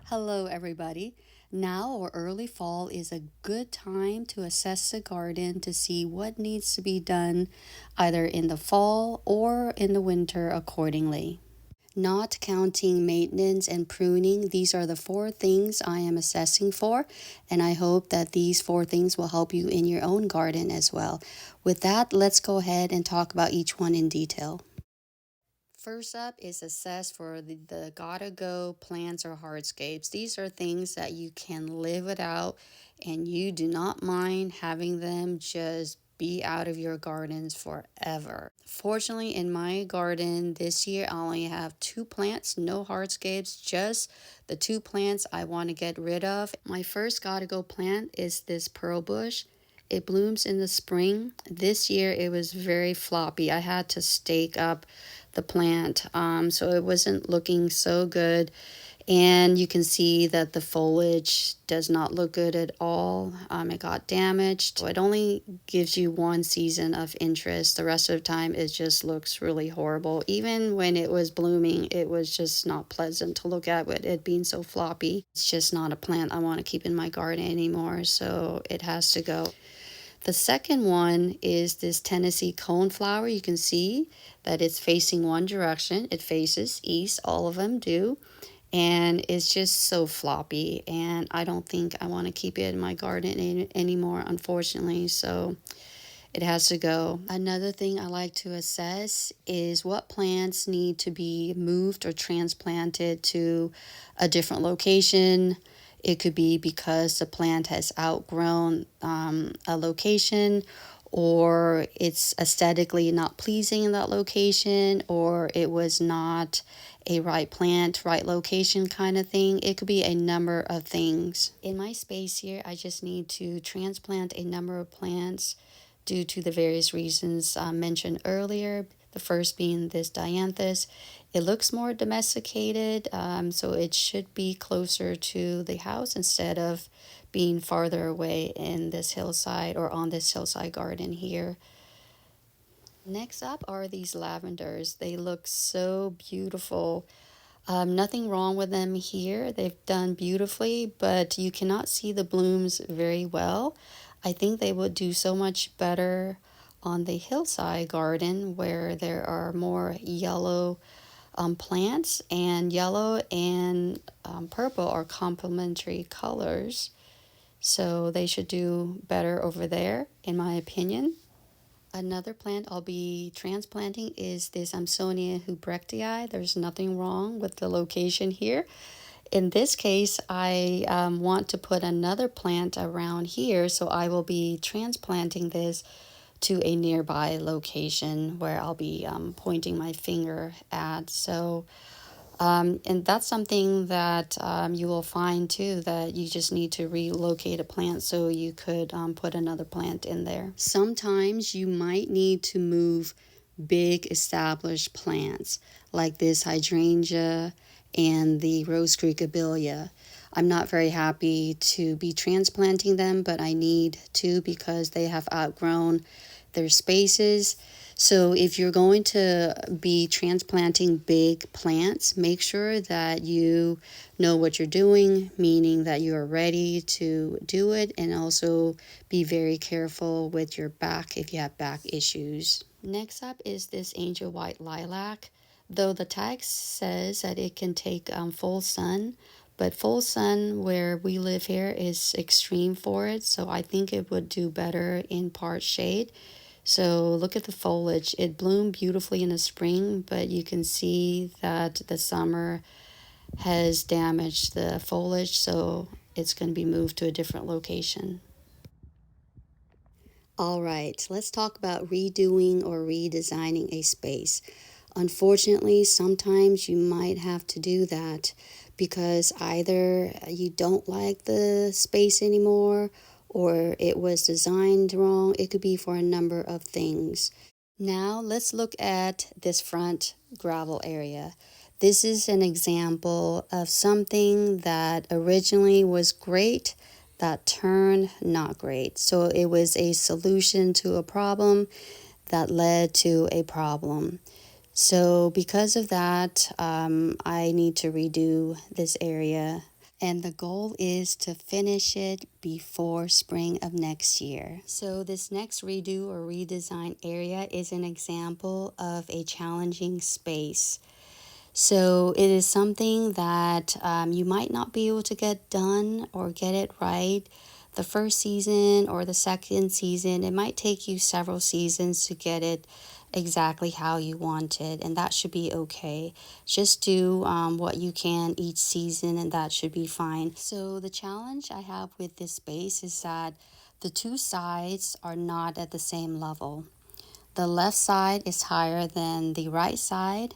Hello, everybody. Now or early fall is a good time to assess the garden to see what needs to be done either in the fall or in the winter accordingly. Not counting maintenance and pruning, these are the four things I am assessing for, and I hope that these four things will help you in your own garden as well. With that, let's go ahead and talk about each one in detail. First up is assess for the gotta go plants or hardscapes. These are things that you can live without and you do not mind having them just be out of your gardens forever. Fortunately, in my garden this year, I only have two plants, no hardscapes, just the two plants I want to get rid of. My first gotta go plant is this pearl bush. It blooms in the spring. This year it was very floppy. I had to stake up the plant, so it wasn't looking so good. And you can see that the foliage does not look good at all. It got damaged. So it only gives you one season of interest. The rest of the time, it just looks really horrible. Even when it was blooming, it was just not pleasant to look at with it being so floppy. It's just not a plant I want to keep in my garden anymore, so it has to go. The second one is this Tennessee coneflower. You can see that it's facing one direction. It faces east. All of them do. And it's just so floppy. And I don't think I want to keep it in my garden anymore, unfortunately. So it has to go. Another thing I like to assess is what plants need to be moved or transplanted to a different location. It could be because the plant has outgrown a location, or it's aesthetically not pleasing in that location, or it was not a right plant, right location kind of thing. It could be a number of things. In my space here, I just need to transplant a number of plants due to the various reasons mentioned earlier. The first being this dianthus. It looks more domesticated, so it should be closer to the house instead of being farther away in this hillside or on this hillside garden here. Next up are these lavenders. They look so beautiful. Nothing wrong with them here. They've done beautifully, but you cannot see the blooms very well. I think they would do so much better on the hillside garden where there are more yellow plants, and yellow and purple are complementary colors. So they should do better over there, in my opinion. Another plant I'll be transplanting is this Amsonia hubrechtii. There's nothing wrong with the location here. In this case, I want to put another plant around here, so I will be transplanting this to a nearby location where I'll be pointing my finger at. So and that's something that you will find too, that you just need to relocate a plant so you could put another plant in there. Sometimes you might need to move big established plants like this hydrangea and the Rose Creek abelia. I'm not very happy to be transplanting them, but I need to because they have outgrown their spaces. So if you're going to be transplanting big plants, make sure that you know what you're doing, meaning that you are ready to do it, and also be very careful with your back if you have back issues. Next up is this angel white lilac. Though the tag says that it can take full sun, but full sun where we live here is extreme for it, so I think it would do better in part shade. So look at the foliage. It bloomed beautifully in the spring, but you can see that the summer has damaged the foliage, so it's going to be moved to a different location. All right, let's talk about redoing or redesigning a space. Unfortunately, sometimes you might have to do that because either you don't like the space anymore or it was designed wrong. It could be for a number of things. Now, let's look at this front gravel area. This is an example of something that originally was great that turned not great. So it was a solution to a problem that led to a problem. So because of that, I need to redo this area. And the goal is to finish it before spring of next year. So this next redo or redesign area is an example of a challenging space. So it is something that you might not be able to get done or get it right the first season or the second season. It might take you several seasons to get it exactly how you want it, and that should be okay. Just do what you can each season, and that should be fine. So the challenge I have with this space is that the two sides are not at the same level. The left side is higher than the right side,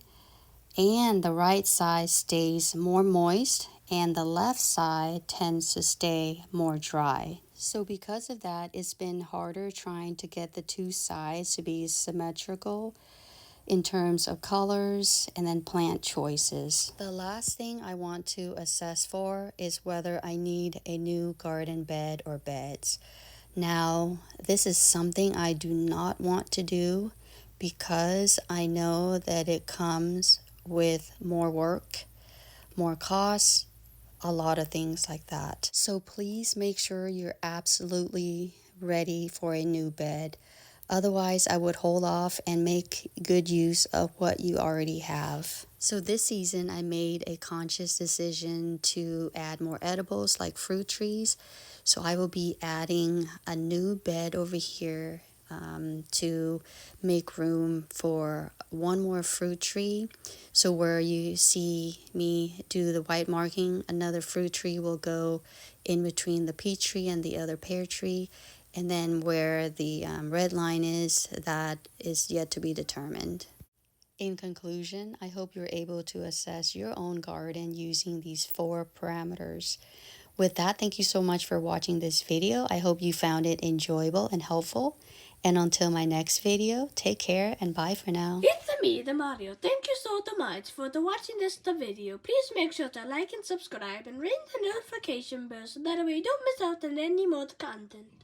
and the right side stays more moist and the left side tends to stay more dry. So because of that, it's been harder trying to get the two sides to be symmetrical in terms of colors and then plant choices. The last thing I want to assess for is whether I need a new garden bed or beds. Now, this is something I do not want to do because I know that it comes with more work, more costs, a lot of things like that. So please make sure you're absolutely ready for a new bed. Otherwise, I would hold off and make good use of what you already have. So this season, I made a conscious decision to add more edibles like fruit trees. So I will be adding a new bed over here to make room for one more fruit tree. So where you see me do the white marking, another fruit tree will go in between the peach tree and the other pear tree. And then where the red line is, that is yet to be determined. In conclusion, I hope you're able to assess your own garden using these 4 parameters. With that, thank you so much for watching this video. I hope you found it enjoyable and helpful. And until my next video, take care and bye for now. It's me, the Mario. Thank you so much for watching this video. Please make sure to like and subscribe and ring the notification bell so that way you don't miss out on any more content.